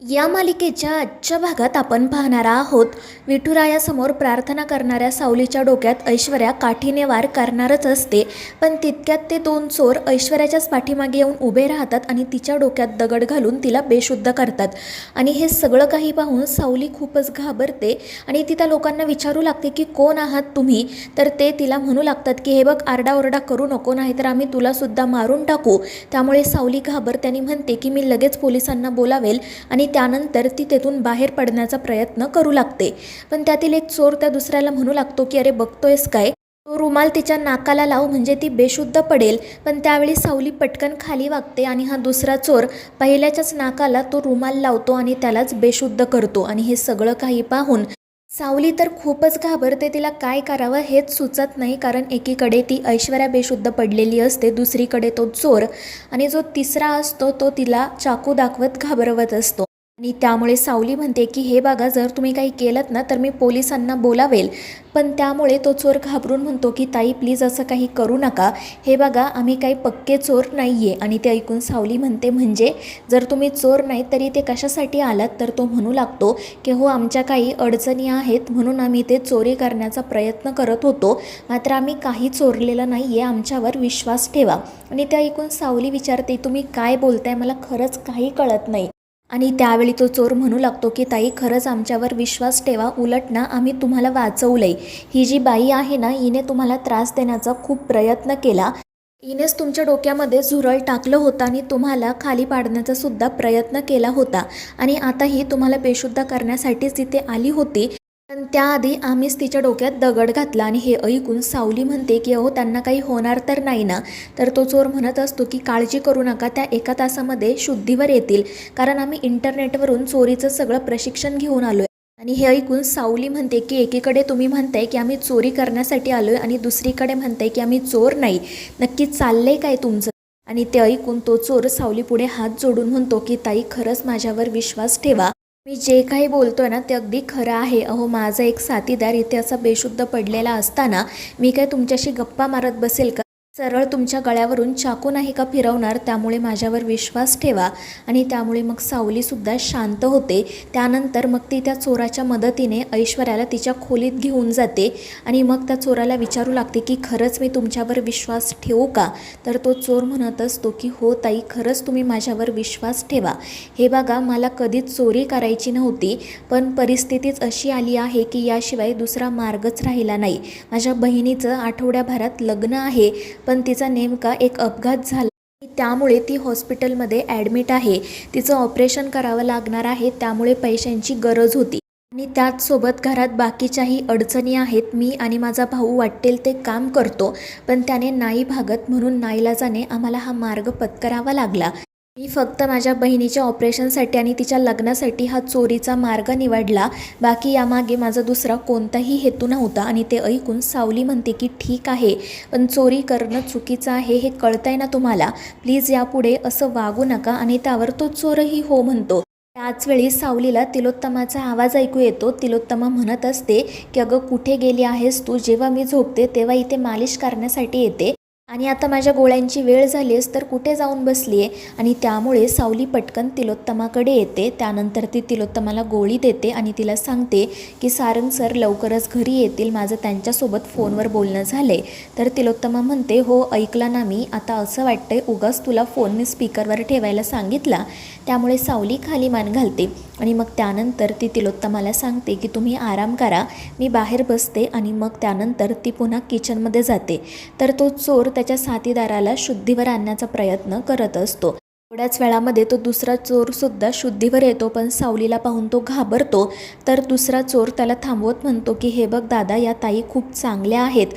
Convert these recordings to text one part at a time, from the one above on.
या मालिकेच्या आजच्या भागात आपण पाहणार आहोत विठुरायासमोर प्रार्थना करणाऱ्या सावलीच्या डोक्यात ऐश्वर्या काठीने वार करणारच असते, पण तितक्यात ते दोन चोर ऐश्वर्याच्याच पाठीमागे येऊन उभे राहतात आणि तिच्या डोक्यात दगड घालून तिला बेशुद्ध करतात. आणि हे सगळं काही पाहून सावली खूपच घाबरते आणि ती त्या लोकांना विचारू लागते की कोण आहात तुम्ही. तर ते तिला म्हणू लागतात की हे बघ, आरडाओरडा करू नको, नाहीतर आम्ही तुला सुद्धा मारून टाकू. त्यामुळे सावली घाबरते आणि म्हणते की मी लगेच पोलिसांना बोलावेल आणि त्यानंतर ती तेथून बाहेर पडण्याचा प्रयत्न करू लागते. पण त्यातील एक चोर त्या दुसऱ्याला म्हणू लागतो की अरे बघतोयस काय, तो रुमाल तिच्या नाकाला लाव म्हणजे ती बेशुद्ध पडेल. पण त्यावेळी सावली पटकन खाली वागते आणि हा दुसरा चोर पहिल्याच्याच नाकाला तो रुमाल लावतो आणि त्यालाच बेशुद्ध करतो. आणि हे सगळं काही पाहून सावली तर खूपच घाबरते, तिला काय करावं हेच सुचत नाही. कारण एकीकडे ती ऐश्वर्या बेशुद्ध पडलेली असते, दुसरीकडे तो चोर, आणि जो तिसरा असतो तो तिला चाकू दाखवत घाबरवत असतो. आणि त्यामुळे सावली म्हणते की हे बघा, जर तुम्ही काही केलं ना तर मी पोलिसांना बोलावेल. पण त्यामुळे तो चोर घाबरून म्हणतो की ताई प्लीज असं काही करू नका, हे बघा आम्ही काही पक्के चोर नाही आहे. आणि ते ऐकून सावली म्हणते म्हणजे जर तुम्ही चोर नाही तरी ते कशासाठी आलात. तर तो म्हणू लागतो की हो, आमच्या काही अडचणी आहेत म्हणून आम्ही ते चोरी करण्याचा प्रयत्न करत होतो, मात्र आम्ही काही चोरलेलं नाही आहे, आमच्यावर विश्वास ठेवा. आणि ते ऐकून सावली विचारते तुम्ही काय बोलताय, मला खरंच काही कळत नाही. आणि त्यावेळी तो चोर म्हणू लागतो की ताई खरंच आमच्यावर विश्वास ठेवा, उलट ना आम्ही तुम्हाला वाचवलंय. ही जी बाई आहे ना, हिने तुम्हाला त्रास देण्याचा खूप प्रयत्न केला, हिनेच तुमच्या डोक्यामध्ये झुरळ टाकलं होतं आणि तुम्हाला खाली पाडण्याचा सुद्धा प्रयत्न केला होता. आणि आता ही तुम्हाला बेशुद्ध करण्यासाठीच तिथे आली होती, पण त्याआधी आम्हीच तिच्या डोक्यात दगड घातला. आणि हे ऐकून सावली म्हणते की अहो त्यांना काही होणार तर नाही ना. तर तो चोर म्हणत असतो की काळजी करू नका, त्या 1 तासामध्ये शुद्धीवर येतील, कारण आम्ही इंटरनेटवरून चोरीचं सगळं प्रशिक्षण घेऊन आलो आहे. आणि हे ऐकून सावली म्हणते की एकीकडे तुम्ही म्हणताय की आम्ही चोरी करण्यासाठी आलो आहे आणि दुसरीकडे म्हणताय की आम्ही चोर नाही, नक्की चाललंय काय तुमचं. आणि ते ऐकून तो चोर सावलीपुढे हात जोडून म्हणतो की ताई खरंच माझ्यावर विश्वास ठेवा, मी जे काही बोलतोय ना ते अगदी खरं आहे. अहो माझा एक साथीदार इथे असा बेशुद्ध पडलेला असताना मी काय तुमच्याशी गप्पा मारत बसेल का, सरळ तुमच्या गळ्यावरून चाकू नाही का फिरवणार, त्यामुळे माझ्यावर विश्वास ठेवा. आणि त्यामुळे मग सावलीसुद्धा शांत होते. त्यानंतर मग ती त्या चोराच्या मदतीने ऐश्वर्याला तिच्या खोलीत घेऊन जाते आणि मग त्या चोराला विचारू लागते की खरंच मी तुमच्यावर विश्वास ठेवू का. तर तो चोर म्हणत असतो की हो ताई, खरंच तुम्ही माझ्यावर विश्वास ठेवा, हे बघा मला कधीच चोरी करायची नव्हती, पण परिस्थितीच अशी आली आहे की याशिवाय दुसरा मार्गच राहिला नाही. माझ्या बहिणीचं आठवड्याभरात लग्न आहे, पण तिचा नेमका एक अपघात झाला, त्यामुळे ती हॉस्पिटलमध्ये ॲडमिट आहे, तिचं ऑपरेशन करावं लागणार आहे, त्यामुळे पैशांची गरज होती. आणि त्याचसोबत घरात बाकीच्याही अडचणी आहेत. मी आणि माझा भाऊ वाटेल ते काम करतो, पण त्याने नाही भागत, म्हणून नाईलाजाने आम्हाला हा मार्ग पत्करावा लागला. मी फक्त माझ्या बहिणीच्या ऑपरेशनसाठी आणि तिच्या लग्नासाठी हा चोरीचा मार्ग निवडला, बाकी यामागे माझा दुसरा कोणताही हेतू नव्हता. आणि ते ऐकून सावली म्हणते की ठीक आहे, पण चोरी करणं चुकीचं आहे हे कळतंय ना तुम्हाला, प्लीज यापुढे असं वागू नका. आणि त्यावर तो चोरही हो म्हणतो. त्याचवेळी सावलीला तिलोत्तमाचा आवाज ऐकू येतो. तिलोत्तमा म्हणत असते की अगं कुठे गेली आहेस तू, जेव्हा मी झोपते तेव्हा इथे मालिश करण्यासाठी येते आणि आता माझ्या गोळ्यांची वेळ झालीस तर कुठे जाऊन बसली आहे. आणि त्यामुळे सावली पटकन तिलोत्तमाकडे येते. त्यानंतर ती तिलोत्तमाला गोळी देते आणि तिला सांगते की सारंग सर लवकरच घरी येतील, माझं त्यांच्यासोबत फोनवर बोलणं झाले. तर तिलोत्तमा म्हणते हो ऐकलं ना मी, आता असं वाटतंय उगाच तुला फोनने स्पीकरवर ठेवायला सांगितला. त्यामुळे सावली खाली मान घालते आणि मग त्यानंतर ती तिलोत्तमाला सांगते की तुम्ही आराम करा, मी बाहेर बसते. आणि मग त्यानंतर ती पुन्हा किचनमध्ये जाते. तर तो चोर त्याच्या साथीदाराला शुद्धीवर आणण्याचा प्रयत्न करत असतो. थोड्याच वेळामध्ये तो दुसरा चोरसुद्धा शुद्धीवर येतो, पण सावलीला पाहून तो घाबरतो. तर दुसरा चोर त्याला थांबवत म्हणतो की हे बघ दादा, या ताई खूप चांगल्या आहेत,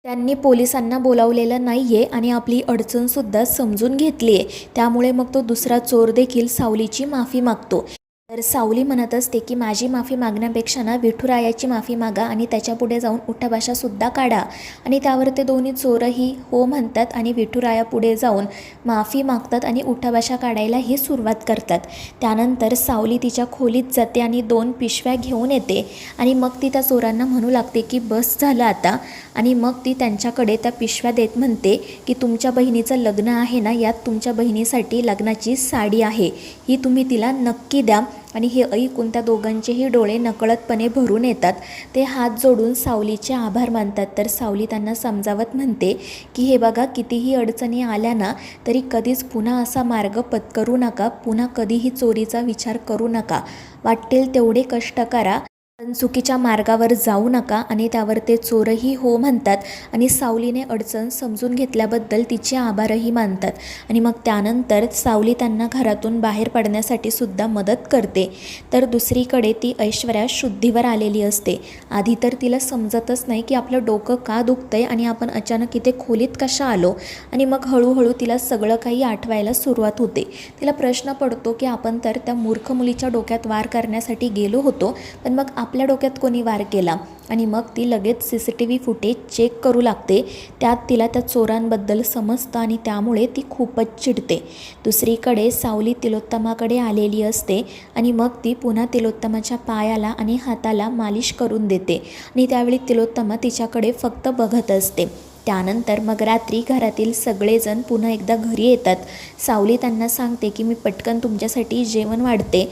त्यांनी पोलिसांना बोलावलेलं नाही आहे आणि आपली अडचणसुद्धा समजून घेतली आहे. त्यामुळे मग तो दुसरा चोर देखील सावलीची माफी मागतो. तर सावली म्हणत असते की माझी माफी मागण्यापेक्षा ना विठुरायाची माफी मागा आणि त्याच्यापुढे जाऊन उठाबशासुद्धा काढा. आणि त्यावर ते दोन्ही चोरही हो म्हणतात आणि विठुरायापुढे जाऊन माफी मागतात आणि उठाबशा काढायलाही सुरुवात करतात. त्यानंतर सावली तिच्या खोलीत जाते आणि 2 पिशव्या घेऊन येते आणि मग ती त्या चोरांना म्हणू लागते की बस झालं आता. आणि मग ती त्यांच्याकडे त्या पिशव्या देत म्हणते की तुमच्या बहिणीचं लग्न आहे ना, यात तुमच्या बहिणीसाठी लग्नाची साडी आहे, ही तुम्ही तिला नक्की द्या. आणि हे ऐकून त्या दोघांचेही डोळे नकळतपणे भरून येतात. ते हात जोडून सावलीचे आभार मानतात. तर सावली त्यांना समजावत म्हणते की हे बघा, कितीही अडचणी आल्या ना तरी कधीच पुन्हा असा मार्ग पत्करू नका, पुन्हा कधीही चोरीचा विचार करू नका. वाटेल तेवढे कष्ट करा, पण चुकीच्या मार्गावर जाऊ नका. आणि त्यावर ते चोरही हो म्हणतात आणि सावलीने अडचण समजून घेतल्याबद्दल तिचे आभारही मानतात. आणि मग त्यानंतर सावली त्यांना घरातून बाहेर पडण्यासाठी सुद्धा मदत करते. तर दुसरीकडे ती ऐश्वर्या शुद्धीवर आलेली असते. आधी तर तिला समजतच नाही की आपलं डोकं का दुखतंय आणि आपण अचानक इथे खोलीत कशा आलो. आणि मग हळूहळू तिला सगळं काही आठवायला सुरुवात होते. तिला प्रश्न पडतो की आपण तर त्या मूर्ख मुलीच्या डोक्यात वार करण्यासाठी गेलो होतो, पण मग आपल्या डोक्यात कोणी वार केला. आणि मग ती लगेच CCTV फुटेज चेक करू लागते. त्यात तिला त्या चोरांबद्दल समजतं आणि त्यामुळे ती खूपच चिडते. दुसरीकडे सावली तिलोत्तमाकडे आलेली असते आणि मग ती पुन्हा तिलोत्तमाच्या पायाला आणि हाताला मालिश करून देते. आणि त्यावेळी तिलोत्तमा तिच्याकडे फक्त बघत असते. त्यानंतर मग रात्री घरातील सगळेजण पुन्हा एकदा घरी येतात. सावली त्यांना सांगते की मी पटकन तुमच्यासाठी जेवण वाढते.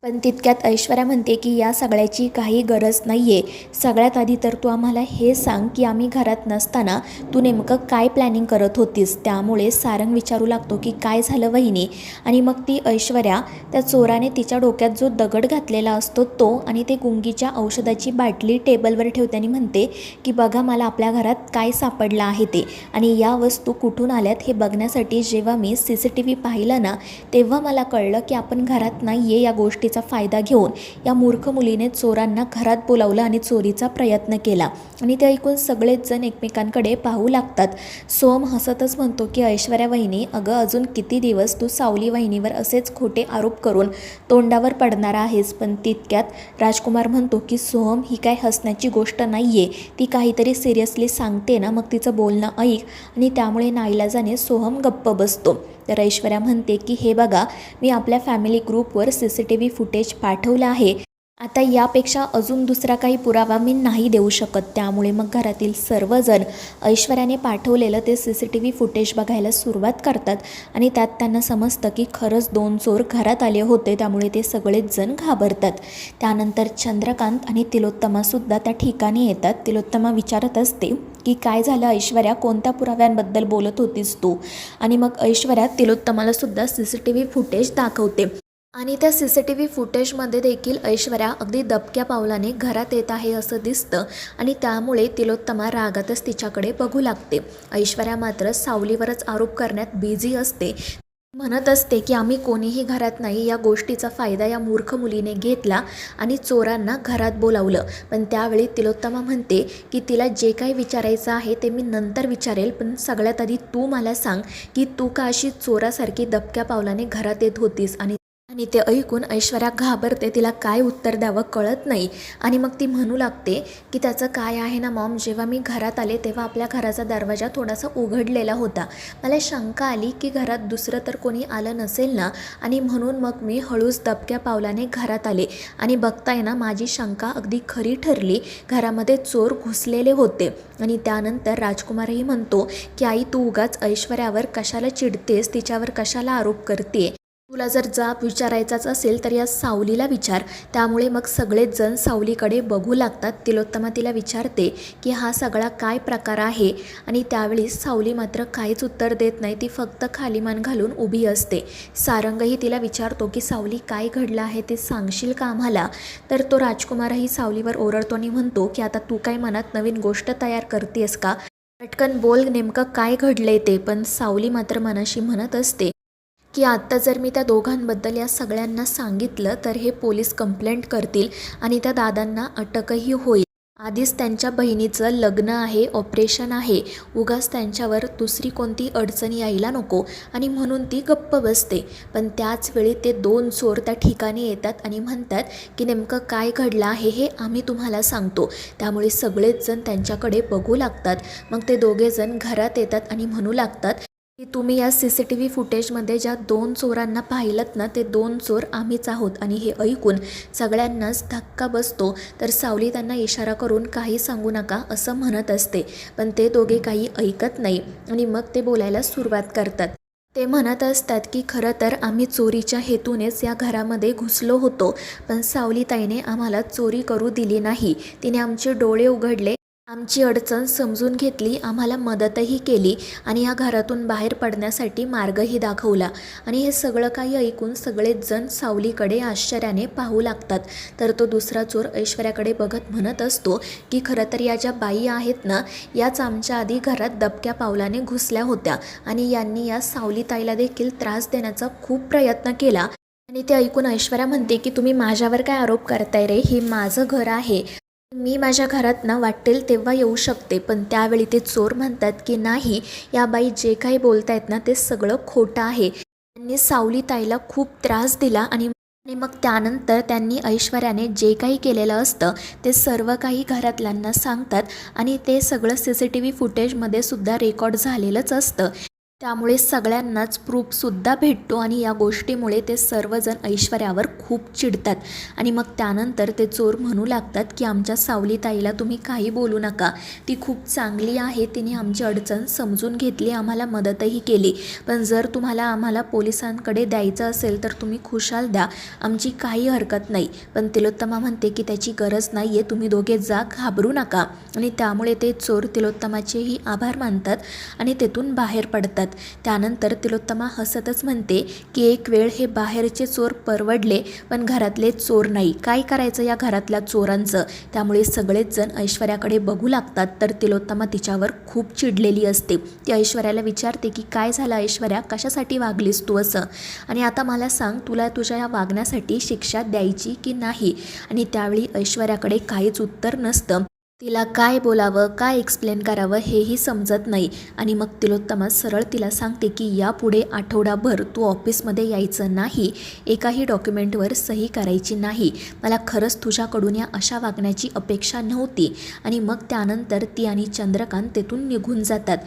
पण तितक्यात ऐश्वर्या म्हणते की या सगळ्याची काही गरज नाही आहे. सगळ्यात आधी तर तू आम्हाला हे सांग की आम्ही घरात नसताना तू नेमकं काय प्लॅनिंग करत होतीस. त्यामुळे सारंग विचारू लागतो की काय झालं वहिनी. आणि मग ती ऐश्वर्या त्या चोराने तिच्या डोक्यात जो दगड घातलेला असतो तो आणि ते गुंगीच्या औषधाची बाटली टेबलवर ठेवते आणि म्हणते की बघा, मला आपल्या घरात काय सापडलं आहे ते, आणि या वस्तू कुठून आल्यात हे बघण्यासाठी जेव्हा मी CCTV पाहिलं ना तेव्हा मला कळलं की आपण घरात नाही आहे. या गोष्टीचा फायदा घेऊन या मूर्ख मुलीने चोरांना घरात बोलावलं आणि चोरीचा प्रयत्न केला. आणि ते ऐकून सगळेच जण एकमेकांकडे पाहू लागतात. सोम हसतच म्हणतो की ऐश्वर्या वहिनी, अगं अजून किती दिवस तू सावली वहिनीवर असेच खोटे आरोप करून तोंडावर पडणार आहेस. पण तितक्यात राजकुमार म्हणतो की सोहम, ही काय हसण्याची गोष्ट नाही आहे, ती काहीतरी सिरियसली सांगते ना, मग तिचं बोलणं ऐक. आणि त्यामुळे नाईलाजाने सोहम गप्प बसतो. तर ऐश्वर्या म्हणते की हे बघा, मी आपल्या फॅमिली ग्रुपवर CCTV फुटेज पाठवलं आहे. आता यापेक्षा अजून दुसरा काही पुरावा मी नाही देऊ शकत. त्यामुळे मग घरातील सर्वजण ऐश्वर्याने पाठवलेलं ते CCTV फुटेज बघायला सुरुवात करतात. आणि त्यात त्यांना समजतं की खरंच 2 चोर घरात आले होते. त्यामुळे ते सगळेच जण घाबरतात. त्यानंतर चंद्रकांत आणि तिलोत्तमासुद्धा त्या ठिकाणी येतात. तिलोत्तमा विचारत असते की काय झालं ऐश्वर्या, कोणत्या पुराव्यांबद्दल बोलत होतीस तू. आणि मग ऐश्वर्या तिलोत्तमाला सुद्धा CCTV फुटेज दाखवते. आणि त्या CCTV फुटेजमध्ये देखील ऐश्वर्या अगदी दबक्या पावलाने घरात येत आहे असं दिसतं. आणि त्यामुळे तिलोत्तमा रागातच तिच्याकडे बघू लागते. ऐश्वर्या मात्र सावलीवरच आरोप करण्यात बिझी असते. म्हणत असते की आम्ही कोणीही घरात नाही, या गोष्टीचा फायदा या मूर्ख मुलीने घेतला आणि चोरांना घरात बोलावलं. पण त्यावेळी तिलोत्तमा म्हणते की तिला जे काही विचारायचं आहे ते मी नंतर विचारेल, पण सगळ्यात आधी तू मला सांग की तू का अशी चोरासारखी दबक्या पावलाने घरात येत होतीस. आणि ते ऐकून ऐश्वर्या घाबरते. तिला काय उत्तर द्यावं कळत नाही. आणि मग ती म्हणू लागते की त्याचं काय आहे ना मॉम, जेव्हा मी घरात आले तेव्हा आपल्या घराचा दरवाजा थोडासा उघडलेला होता. मला शंका आली की घरात दुसरं तर कोणी आलं नसेल ना, आणि म्हणून मग मी हळूच दबक्या पावलाने घरात आले. आणि बघताय ना, माझी शंका अगदी खरी ठरली. घरामध्ये चोर घुसलेले होते. आणि त्यानंतर राजकुमारही म्हणतो की आई, तू उगाच ऐश्वर्यावर कशाला चिडतेस, तिच्यावर कशाला आरोप करते. तुला जर जाब विचारायचाच असेल तर या सावलीला विचार. त्यामुळे मग सगळेच जण सावलीकडे बघू लागतात. तिलोत्तमा तिला विचारते की हा सगळा काय प्रकार आहे. आणि त्यावेळी सावली मात्र काहीच उत्तर देत नाही. ती फक्त खाली मान घालून उभी असते. सारंगही तिला विचारतो की सावली, काय घडलं आहे ते सांगशील का आम्हाला. तर तो राजकुमारही सावलीवर ओरडतो आणि म्हणतो की आता तू काय मनात नवीन गोष्ट तयार करतेस का, पटकन बोल, नेमकं काय घडलंय ते. पण सावली मात्र मनाशी म्हणत असते की आत्ता जर मी त्या दोघांबद्दल या सगळ्यांना सांगितलं तर हे पोलीस कंप्लेंट करतील आणि त्या दादांना अटकही होईल. आधीच त्यांच्या बहिणीचं लग्न आहे, ऑपरेशन आहे, उगाच त्यांच्यावर दुसरी कोणती अडचण यायला नको. आणि म्हणून ती गप्प बसते. पण त्याच वेळी ते 2 चोर त्या ठिकाणी येतात आणि म्हणतात की नेमकं काय घडलं आहे हे आम्ही तुम्हाला सांगतो. त्यामुळे सगळेच जण त्यांच्याकडे बघू लागतात. मग ते दोघेजण घरात येतात आणि म्हणू लागतात की तुम्ही या CCTV फुटेजमध्ये ज्या 2 चोरांना पाहिलंत ना, ते 2 चोर आम्हीच आहोत. आणि हे ऐकून सगळ्यांनाच धक्का बसतो. तर सावली त्यांना इशारा करून काही सांगू नका असं म्हणत असते. पण ते दोघे काही ऐकत नाही आणि मग ते बोलायला सुरुवात करतात. ते म्हणत असतात की खरं तर आम्ही चोरीच्या हेतूनेच या घरामध्ये घुसलो होतो, पण सावलीताईने आम्हाला चोरी करू दिली नाही. तिने आमचे डोळे उघडले, आमची अडचण समजून घेतली, आम्हाला मदतही केली आणि या घरातून बाहेर पडण्यासाठी मार्गही दाखवला. आणि हे सगळं काही ऐकून सगळेच जण सावलीकडे आश्चर्याने पाहू लागतात. तर तो दुसरा चोर ऐश्वर्याकडे बघत म्हणत असतो की खरं तर या ज्या बाई आहेत ना, याच आमच्या आधी घरात दबक्या पावलाने घुसल्या होत्या आणि यांनी या सावलीताईला देखील त्रास देण्याचा खूप प्रयत्न केला. आणि ते ऐकून ऐश्वर्या म्हणते की तुम्ही माझ्यावर काय आरोप करताय रे, हे माझं घर आहे, मी माझ्या घरात ना वाटेल तेव्हा येऊ शकते. पण त्यावेळी ते चोर म्हणतात की नाही, या बाई जे काही बोलतायत ना ते सगळं खोटं आहे. त्यांनी सावलीताईला खूप त्रास दिला आणि आणि मग त्यानंतर त्यांनी ऐश्वर्याने जे काही केलेलं असतं ते सर्व काही घरातल्यांना सांगतात आणि ते सगळं CCTV फुटेजमध्ये सुद्धा रेकॉर्ड झालेलंच असतं. त्यामुळे सगळ्यांनाच प्रूफसुद्धा भेटतो आणि या गोष्टीमुळे ते सर्वजण ऐश्वर्यावर खूप चिडतात. आणि मग त्यानंतर ते चोर म्हणू लागतात की आमच्या सावलीताईला तुम्ही काही बोलू नका, ती खूप चांगली आहे, तिने आमची अडचण समजून घेतली, आम्हाला मदतही केली. पण जर तुम्हाला आम्हाला पोलिसांकडे द्यायचं असेल तर तुम्ही खुशाल द्या, आमची काही हरकत नाही. पण तिलोत्तमा म्हणते की त्याची गरज नाही आहे, तुम्ही दोघे जा, घाबरू नका. आणि त्यामुळे ते चोर तिलोत्तमाचेही आभार मानतात आणि तेथून बाहेर पडतात. त्यानंतर तिलोत्तमा हसतच म्हणते की एक वेळ हे बाहेरचे चोर परवडले, पण घरातले चोर नाही. काय करायचं या घरातल्या चोरांचं? त्यामुळे सगळेच जण ऐश्वर्याकडे बघू लागतात. तर तिलोत्तमा तिच्यावर खूप चिडलेली असते. ती ऐश्वर्याला विचारते की काय झालं ऐश्वर्या, कशासाठी वागलीस तू असं? आणि आता मला सांग, तुला तुझ्या या वागण्यासाठी शिक्षा द्यायची की नाही? आणि त्यावेळी ऐश्वर्याकडे काहीच उत्तर नसतं. तिला काय बोलावं, काय एक्सप्लेन करावं हेही समजत नाही. आणि मग तिलोत्तमा सरळ तिला सांगते की यापुढे आठवडाभर तू ऑफिसमध्ये यायचं नाही, एकाही डॉक्युमेंटवर सही करायची नाही. मला खरंच तुझ्याकडून या अशा वागण्याची अपेक्षा नव्हती. आणि मग त्यानंतर ती आणि चंद्रकांत तेथून निघून जातात.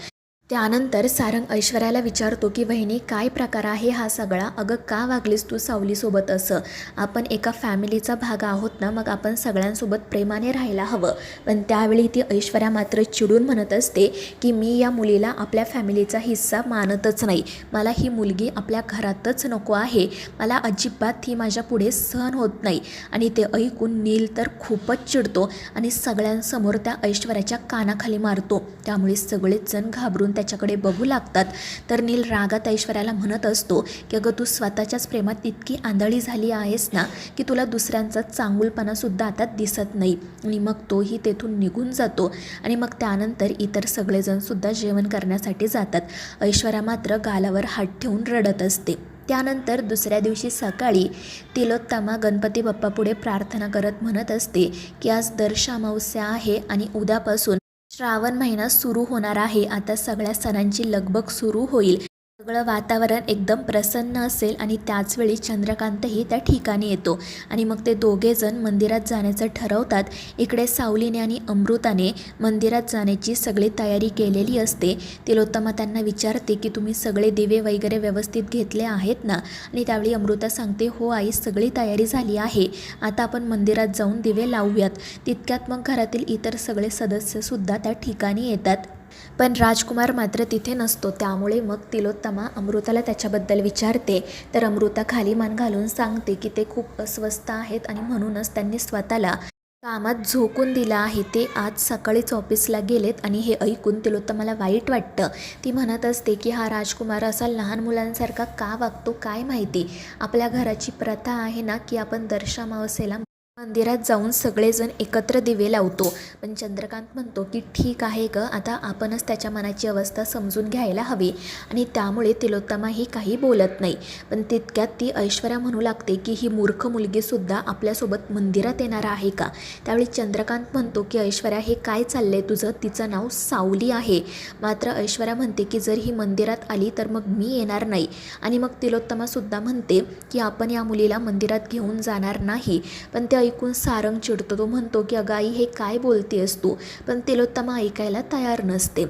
त्यानंतर सारंग ऐश्वर्याला विचारतो की वहिनी, काय प्रकार आहे हा सगळा? अगं का वागलीस तू सावलीसोबत असं? आपण एका फॅमिलीचा भाग आहोत ना, मग आपण सगळ्यांसोबत प्रेमाने राहायला हवं. पण त्यावेळी ती ऐश्वर्या मात्र चिडून म्हणत असते की मी या मुलीला आपल्या फॅमिलीचा हिस्सा मानतच नाही, मला ही मुलगी आपल्या घरातच नको आहे, मला अजिबात ही माझ्या पुढे सहन होत नाही. आणि ते ऐकून नील तर खूपच चिडतो आणि सगळ्यांसमोर त्या ऐश्वर्याच्या कानाखाली मारतो. त्यामुळे सगळेच जण घाबरून त्याच्याकडे बघू लागतात. तर नील रागात ऐश्वर्याला म्हणत असतो की अगं तू स्वतःच्याच प्रेमात इतकी आंधळी झाली आहेस ना की तुला दुसऱ्यांचा चांगुलपणासुद्धा आता दिसत नाही. आणि मग तोही तेथून निघून जातो. आणि मग त्यानंतर इतर सगळेजणसुद्धा जेवण करण्यासाठी जातात. ऐश्वर्या मात्र गालावर हात ठेवून रडत असते. त्यानंतर दुसऱ्या दिवशी सकाळी तिलोत्तमा गणपती बाप्पापुढे प्रार्थना करत म्हणत असते की आज दर्श अमावस्या आहे आणि उद्यापासून श्रावण महिना सुरू होणार आहे. आता सगळ्या सणांची लगबग सुरू होईल, सगळं वातावरण एकदम प्रसन्न असेल. आणि त्याचवेळी चंद्रकांतही त्या ठिकाणी येतो. आणि मग ते दोघे जण मंदिरात जाण्याचं ठरवतात. इकडे सावलीने आणि अमृताने मंदिरात जाण्याची सगळी तयारी केलेली असते. तिलोत्तमा त्यांना विचारते की तुम्ही सगळे दिवे वगैरे व्यवस्थित घेतले आहेत ना? आणि त्यावेळी अमृता सांगते हो आई, सगळी तयारी झाली आहे, आता आपण मंदिरात जाऊन दिवे लावूयात. तितक्यात मग घरातील इतर सगळे सदस्यसुद्धा त्या ठिकाणी येतात. पण राजकुमार मात्र तिथे नसतो. त्यामुळे मग तिलोत्तमा अमृताला त्याच्याबद्दल विचारते. तर अमृता खाली मान घालून सांगते की ते खूप अस्वस्थ आहेत आणि म्हणूनच त्यांनी स्वतःला कामात झोकून दिलं आहे. ते आज सकाळीच ऑफिसला गेलेत. आणि हे ऐकून तिलोत्तमाला वाईट वाटतं. ती म्हणत असते की हा राजकुमार असा लहान मुलांसारखा का वागतो काय माहिती? आपल्या घराची प्रथा आहे ना की आपण दर्श अमावस्येला मंदिरात जाऊन सगळेजण एकत्र दिवे लावतो. पण चंद्रकांत म्हणतो की ठीक आहे ग, आता आपणच त्याच्या मनाची अवस्था समजून घ्यायला हवी. आणि त्यामुळे तिलोत्तमा ही काही बोलत नाही. पण तितक्यात ती ऐश्वर्या म्हणू लागते की ही मूर्ख मुलगीसुद्धा आपल्यासोबत मंदिरात येणार आहे का? त्यावेळी चंद्रकांत म्हणतो की ऐश्वर्या, हे काय चाललंय तुझं? तिचं नाव सावली आहे. मात्र ऐश्वर्या म्हणते की जर ही मंदिरात आली तर मग मी येणार नाही. आणि मग तिलोत्तमासुद्धा म्हणते की आपण या मुलीला मंदिरात घेऊन जाणार नाही. पण ते ऐकून सारंग चिडतो. तो म्हणतो की अगं आई, हे काय बोलतेस तू? पण तिलोत्तमा ऐकायला तयार नसते.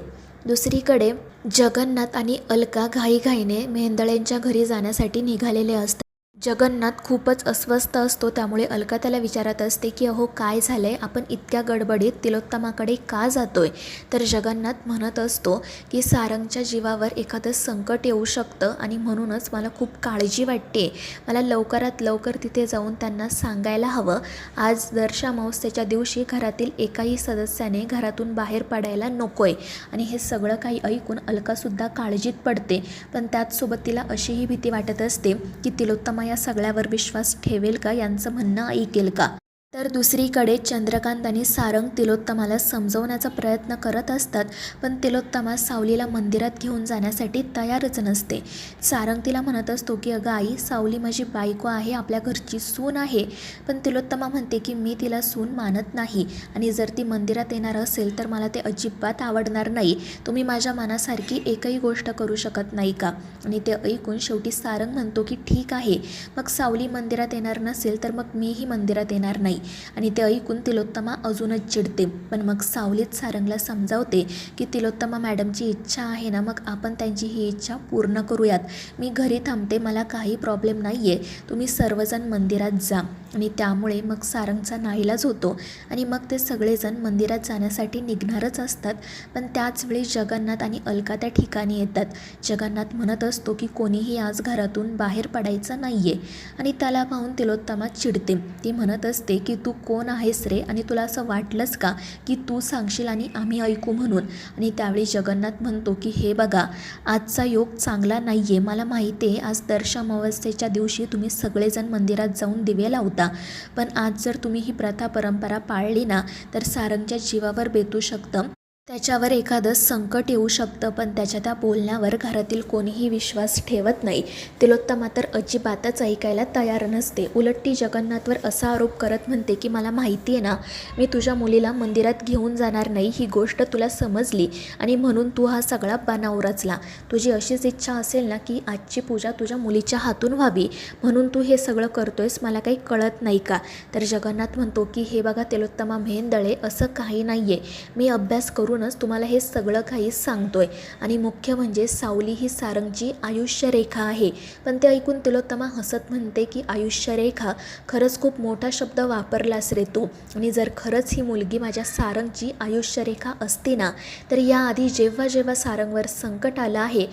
दुसरीकडे जगन्नाथ आणि अलका घाईघाईने मेहेंदळेंच्या घरी जाण्यासाठी निघालेले असतात. जगन्नाथ खूपच अस्वस्थ असतो, त्यामुळे अलका त्याला विचारत असते की अहो काय झालंय, आपण इतक्या गडबडीत तिलोत्तमाकडे का जातोय. तर जगन्नाथ म्हणत असतो की सारंगच्या जीवावर एखादं संकट येऊ शकतं आणि म्हणूनच मला खूप काळजी वाटते. मला लवकरात लवकर तिथे जाऊन त्यांना सांगायला हवं. आज दर्श अमावस्येच्या दिवशी घरातील एकाही सदस्याने घरातून बाहेर पडायला नकोय. आणि हे सगळं काही ऐकून अलकासुद्धा काळजीत पडते, पण त्याचसोबत तिला अशीही भीती वाटत असते की तिलोत्तमा या सगळ्यावर विश्वास ठेवेल का, यांचं म्हणणं ऐकेल का. तर दुसरीकडे चंद्रकांत आणि सारंग तिलोत्तमाला समजवण्याचा प्रयत्न करत असतात, पण तिलोत्तमा सावलीला मंदिरात घेऊन जाण्यासाठी तयारच नसते. सारंग तिला म्हणत असतो की अगं आई, सावली माझी बायको आहे, आपल्या घरची सून आहे. पण तिलोत्तमा म्हणते की मी तिला सून मानत नाही आणि जर ती मंदिरात येणार असेल तर मला ते अजिबात आवडणार नाही. तुम्ही माझ्या मनासारखी एकही गोष्ट करू शकत नाही का. आणि ते ऐकून शेवटी सारंग म्हणतो की ठीक आहे, मग सावली मंदिरात येणार नसेल तर मग मीही मंदिरात येणार नाही. आणि ते ऐकून तिलोत्तमा अजूनच चिडते, पण मग सावलीत सारंगला समजावते की तिलोत्तमा मॅडमची इच्छा आहे ना, मग आपण त्यांची ही इच्छा पूर्ण करूयात. मी घरी थांबते, मला काही प्रॉब्लेम नाही आहे, तुम्ही सर्वजण मंदिरात जा. आणि त्यामुळे मग सारंगचा नाईलाज होतो आणि मग ते सगळेजण मंदिरात जाण्यासाठी निघणारच असतात. पण त्याचवेळी जगन्नाथ आणि अलका त्या ठिकाणी येतात. जगन्नाथ म्हणत असतो की कोणीही आज घरातून बाहेर पडायचं नाही आहे. आणि त्याला पाहून तिलोत्तमा चिडते. ती म्हणत असते की तू कोण आहेस रे, आणि तुला असं वाटलंच का की तू सांगशील आणि आम्ही ऐकू म्हणून. आणि त्यावेळी जगन्नाथ म्हणतो की हे बघा, आजचा योग चांगला नाही आहे, मला माहिती आहे. आज दर्श अमावस्येच्या दिवशी तुम्ही सगळेजण मंदिरात जाऊन दिवे लावता, पण आज जर तुम्ही ही प्रथा परंपरा पाळली ना तर सारंगच्या जीवावर बेतू शकतं, त्याच्यावर एखादं संकट येऊ शकतं. पण त्याच्या त्या बोलण्यावर घरातील कोणीही विश्वास ठेवत नाही. तिलोत्तमा तर अजिबातच ऐकायला तयार नसते. उलट ती जगन्नाथवर असा आरोप करत म्हणते की मला माहिती आहे ना, मी तुझ्या मुलीला मंदिरात घेऊन जाणार नाही, ही गोष्ट तुला समजली आणि म्हणून तू हा सगळा बनाव रचला. तुझी अशीच इच्छा असेल ना की आजची पूजा तुझ्या मुलीच्या हातून व्हावी, म्हणून तू हे सगळं करतोयस, मला काही कळत नाही का. तर जगन्नाथ म्हणतो की हे बघा तिलोत्तमा मेंदळे, असं काही नाही आहे, मी अभ्यास करूनच तुम्हाला हे सगळं काही सांगतोय. आणि मुख्य म्हणजे सावली ही सारंगची आयुष्यरेखा आहे. पण ते ऐकून तिलोत्तमा हसत म्हणते की आयुष्यरेखा, खरंच खूप मोठा शब्द वापरलास रे तू. आणि जर खरंच ही मुलगी माझ्या सारंगची आयुष्यरेखा असती ना, तर याआधी जेव्हा जेव्हा सारंगवर संकट आलं आहे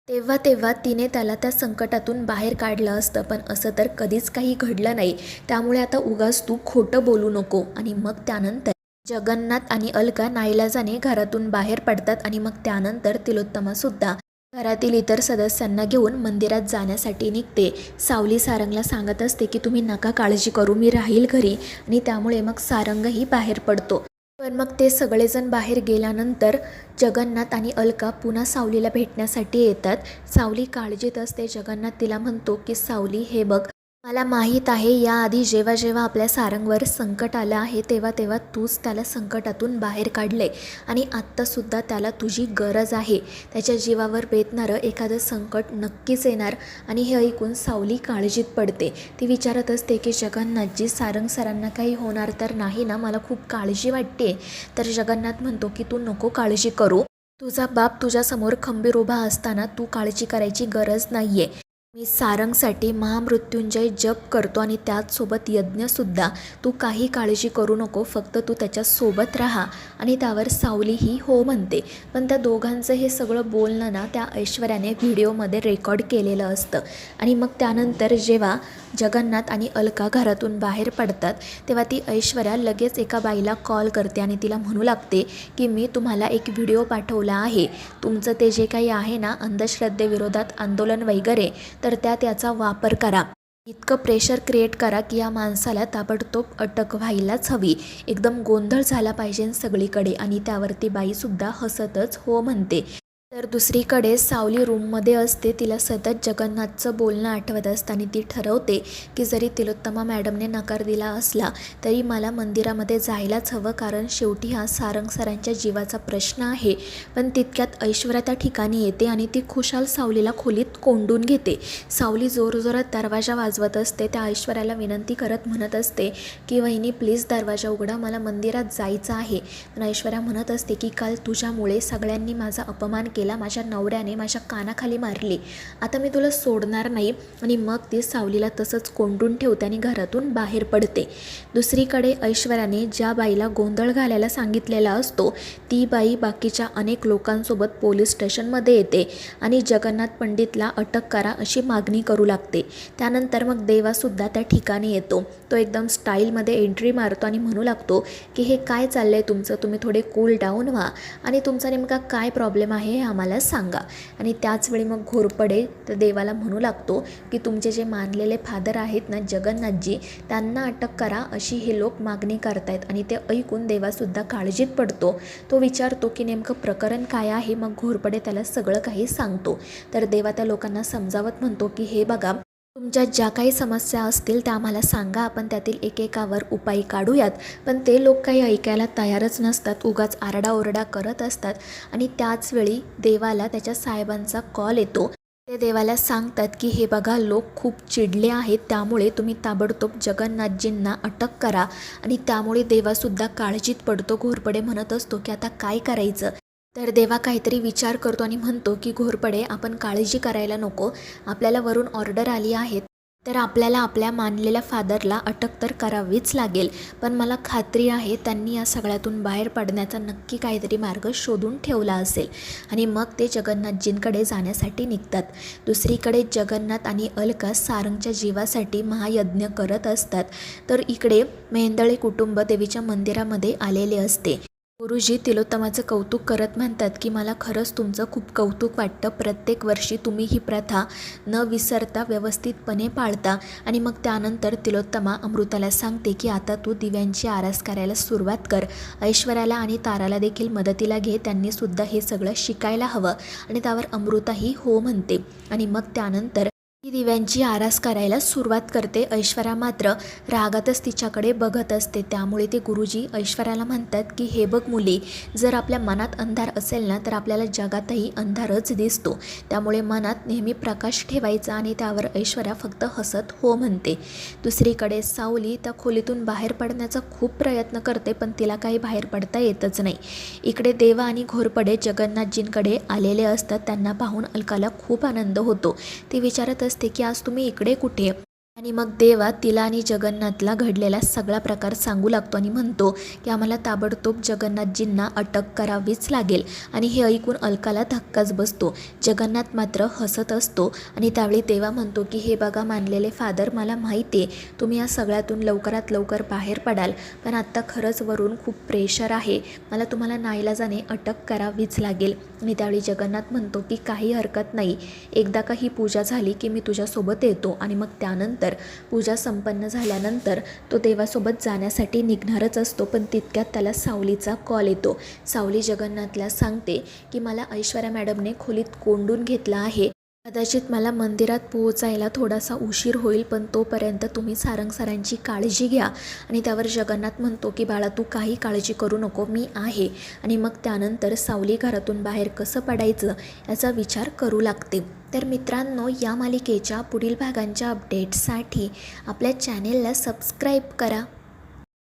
तेव्हा तेव्हा तिने त्याला त्या संकटातून बाहेर काढलं असतं. पण असं तर कधीच काही घडलं नाही, त्यामुळे आता उगाच तू खोटं बोलू नको. आणि मग त्यानंतर जगन्नाथ आणि अलका नाईलाजाने घरातून बाहेर पडतात आणि मग त्यानंतर तिलोत्तमासुद्धा घरातील इतर सदस्यांना घेऊन मंदिरात जाण्यासाठी निघते. सावली सारंगला सांगत असते की तुम्ही नका काळजी करू, मी राहील घरी. आणि त्यामुळे मग सारंगही बाहेर पडतो. पण मग ते सगळेजण बाहेर गेल्यानंतर जगन्नाथ आणि अलका पुन्हा सावलीला भेटण्यासाठी येतात. सावली काळजीत असते. जगन्नाथ तिला म्हणतो की सावली, हे बघ, मला माहीत आहे याआधी जेव्हा जेव्हा आपल्या सारंगवर संकट आलं आहे तेव्हा तेव्हा तूच त्याला संकटातून बाहेर काढले आणि आत्तासुद्धा त्याला तुझी गरज आहे. त्याच्या जीवावर बेतणारं एखादं संकट नक्कीच येणार. आणि हे ऐकून सावली काळजीत पडते. ती विचारत असते की जगन्नाथजी, सारंग सरांना काही होणार तर नाही ना, मला खूप काळजी वाटते. तर जगन्नाथ म्हणतो की तू नको काळजी करू, तुझा बाप तुझ्यासमोर खंबीर उभा असताना तू काळजी करायची गरज नाही आहे. मी सारंगसाठी महामृत्युंजय जप करतो आणि त्याचसोबत यज्ञसुद्धा. तू काही काळजी करू नको, फक्त तू त्याच्यासोबत राहा. आणि त्यावर सावली ही हो म्हणते. पण त्या दोघांचं हे सगळं बोलणं ना त्या ऐश्वर्याने व्हिडिओमध्ये रेकॉर्ड केलेलं असतं. आणि मग त्यानंतर जेव्हा जगन्नाथ आणि अलका घरातून बाहेर पडतात तेव्हा ती ऐश्वर्या लगेच एका बाईला कॉल करते आणि तिला म्हणू लागते की मी तुम्हाला एक व्हिडिओ पाठवला आहे, तुमचं ते जे काही आहे ना अंधश्रद्धेविरोधात आंदोलन वगैरे, तर त्याचा वापर करा. इतकं प्रेशर क्रिएट करा की या माणसाला ताबडतोब अटक व्हायलाच हवी. एकदम गोंधळ झाला पाहिजे सगळीकडे. आणि त्यावरती बाईसुद्धा हसतच हो म्हणते. तर दुसरीकडे सावली रूममध्ये असते. तिला सतत जगन्नाथचं बोलणं आठवत असतं आणि ती ठरवते की जरी तिलोत्तमा मॅडमने नकार दिला असला तरी मला मंदिरामध्ये जायलाच हवं, कारण शेवटी हा सारंग सरांच्या जीवाचा प्रश्न आहे. पण तितक्यात ऐश्वर्या त्या ठिकाणी येते आणि ती खुशाल सावलीला खोलीत कोंडून घेते. सावली जोरजोरात दरवाजा वाजवत असते. त्या ऐश्वर्याला विनंती करत म्हणत असते की वहिनी प्लीज दरवाजा उघडा, मला मंदिरात जायचं आहे. पण ऐश्वर्या म्हणत असते की काल तुझ्यामुळे सगळ्यांनी माझा अपमान केला केला, माझ्या नवऱ्याने माझ्या कानाखाली मारली, आता मी तुला सोडणार नाही. आणि मग ती सावलीला तसंच कोंडून ठेवते आणि घरातून बाहेर पडते. दुसरीकडे ऐश्वर्याने ज्या बाईला गोंधळ घालायला सांगितलेला असतो ती बाई बाकीच्या अनेक लोकांसोबत पोलीस स्टेशनमध्ये येते आणि जगन्नाथ पंडितला अटक करा अशी मागणी करू लागते. त्यानंतर मग देवासुद्धा त्या ठिकाणी येतो. तो एकदम स्टाईलमध्ये एंट्री मारतो आणि म्हणू लागतो की हे काय चाललं आहे तुमचं, तुम्ही थोडे कूल डाऊन व्हा आणि तुमचा नेमका काय प्रॉब्लेम आहे हे आम्हाला सांगा. आणि त्याचवेळी मग घोरपडे तर देवाला म्हणू लागतो की तुमचे जे मानलेले फादर आहेत ना जगन्नाथजी, त्यांना अटक करा अशी हे लोक मागणी करतायत. आणि ते ऐकून देवासुद्धा काळजीत पडतो. तो विचारतो की नेमकं प्रकरण काय आहे. मग घोरपडे त्याला सगळं काही सांगतो. तर देवा त्या लोकांना समजावत म्हणतो की हे बघा, तुमच्या ज्या काही समस्या असतील त्या आम्हाला सांगा, आपण त्यातील एकेकावर उपाय काढूयात. पण ते लोक काही ऐकायला तयारच नसतात, उगाच आरडाओरडा करत असतात. आणि त्याचवेळी देवाला त्याच्या साहेबांचा कॉल येतो. ते देवाला सांगतात की हे बघा, लोक खूप चिडले आहेत, त्यामुळे तुम्ही ताबडतोब जगन्नाथजींना अटक करा. आणि त्यामुळे देवासुद्धा काळजीत पडतो. घोरपडे म्हणत असतो की आता काय करायचं. तर देवा काहीतरी विचार करतो आणि म्हणतो की घोरपडे, आपण काळजी करायला नको, आपल्याला वरून ऑर्डर आली आहे तर आपल्याला आपल्या मानलेल्या फादरला अटक तर करावीच लागेल. पण मला खात्री आहे त्यांनी या सगळ्यातून बाहेर पडण्याचा नक्की काहीतरी मार्ग शोधून ठेवला असेल. आणि मग ते जगन्नाथजींकडे जाण्यासाठी निघतात. दुसरीकडे जगन्नाथ आणि अलका सारंगच्या जीवासाठी महायज्ञ करत असतात. तर इकडे मेहेंदळे कुटुंब देवीच्या मंदिरामध्ये आलेले असते. गुरुजी तिलोत्तमाचं कौतुक करत म्हणतात की मला खरंच तुमचं खूप कौतुक वाटतं. प्रत्येक वर्षी तुम्ही ही प्रथा न विसरता व्यवस्थितपणे पाळता. आणि मग त्यानंतर तिलोत्तमा अमृताला सांगते की आता तू दिव्यांची आरास करायला सुरुवात कर. ऐश्वर्याला आणि ताराला देखील मदतीला घे, त्यांनीसुद्धा हे सगळं शिकायला हवं. आणि त्यावर अमृताही हो म्हणते. आणि मग त्यानंतर ती दिव्यांची आरास करायला सुरुवात करते. ऐश्वर्या मात्र रागातच तिच्याकडे बघत असते. त्यामुळे ते गुरुजी ऐश्वर्याला म्हणतात की हे बघ मुली, जर आपल्या मनात अंधार असेल ना तर आपल्याला जगातही अंधारच दिसतो, त्यामुळे मनात नेहमी प्रकाश ठेवायचा. आणि त्यावर ऐश्वर्या फक्त हसत हो म्हणते. दुसरीकडे सावली त्या खोलीतून बाहेर पडण्याचा खूप प्रयत्न करते, पण तिला काही बाहेर पडता येतच नाही. इकडे देवा आणि घोरपडे जगन्नाथजींकडे आलेले असतात. त्यांना पाहून अलकाला खूप आनंद होतो. ती विचारत असते की आज तुम्ही इकडे कुठे. आणि मग देवा तिला आणि जगन्नाथला घडलेला सगळा प्रकार सांगू लागतो आणि म्हणतो की आम्हाला ताबडतोब जगन्नाथजींना अटक करावीच लागेल. आणि हे ऐकून अलकाला धक्काच बसतो. जगन्नाथ मात्र हसत असतो. आणि त्यावेळी देवा म्हणतो की हे बघा मानलेले फादर, मला माहिती आहे तुम्ही या सगळ्यातून लवकरात लवकर बाहेर पडाल, पण आत्ता खरंच वरून खूप प्रेशर आहे, मला तुम्हाला नाईलाजाने अटक करावीच लागेल. आणि त्यावेळी जगन्नाथ म्हणतो की काही हरकत नाही, एकदा का ही पूजा झाली की मी तुझ्यासोबत येतो. आणि मग त्यानंतर पूजा संपन्न झाल्यानंतर तो देवासोबत जाण्यासाठी निघणारच असतो. पण तितक्यात त्याला सावलीचा कॉल येतो. सावली जगन्नाथला सांगते की मला ऐश्वर्या मॅडमने खोलीत कोंडून घेतला आहे, कदाचित मला मंदिरात पोहोचायला थोडासा उशीर होईल, पण तोपर्यंत तुम्ही सारंग सरांची काळजी घ्या. आणि त्यावर जगन्नाथ म्हणतो की बाळा तू काही काळजी करू नको, मी आहे. आणि मग त्यानंतर सावली घरातून बाहेर कसं पडायचं याचा विचार करू लागते. तर मित्रांनो, या मालिकेच्या पुढील भागांच्या अपडेट्ससाठी आपल्या चॅनेलला सबस्क्राईब करा.